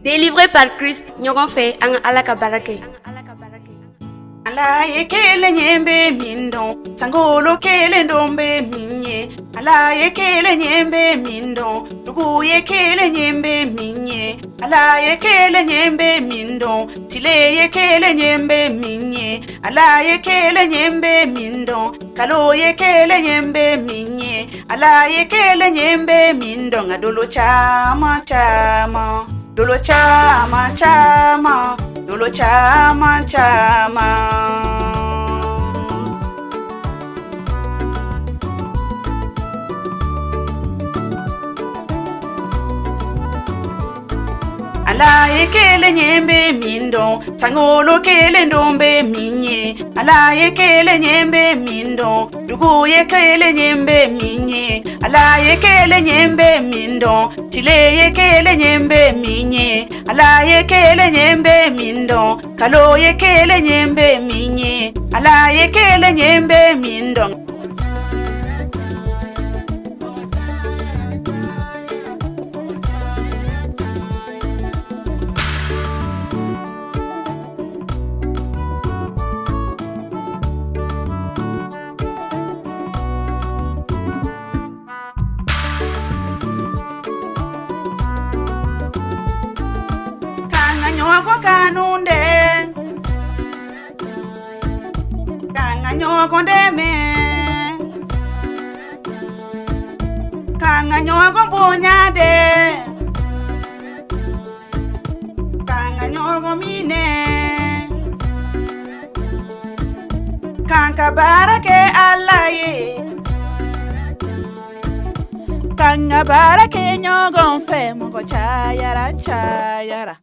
Délivré par Christ, ɲɔgɔn fɛ an ka Ala ka baara kɛ. Ala ye kelen ye bɛ min dɔn, sankolo kelen dɔn bɛ min ye. Ala ye kelen ye bɛ min dɔn, dugu ye kelen ye bɛ min ye. Ala ye kelen ye bɛ min dɔn, tile ye kelen ye bɛ min ye. Ala ye kelen ye bɛ min dɔn, kalo ye kelen ye bɛ min ye. Ala ye kelen ye bɛ min dɔn, nka dolo caman caman, dolo caman caman. Dolo caman caman. Ala ye kelen ye bɛ min dɔn, sankolo kelen dɔn bɛ min ye. Ala ye kelen ye bɛ min dɔn, dugu ye kelen ye bɛ min ye. Ala ye kelen ye bɛ min dɔn, tile ye kelen ye bɛ min ye. Ala ye kelen ye bɛ min dɔn, kalo ye kelen ye bɛ min ye. Ala ye kelen ye bɛ min dɔn. Ɲɔgɔn kanunde, k'an ka ɲɔgɔn dɛmɛ, k'an ka ɲɔgɔn bonya dɛ, k'an ka ɲɔgɔn minɛ, k'an ka baara kɛ Ala ye, k'an ka baara kɛ ɲɔgɔn fɛ, mɔgɔ cayara cayara.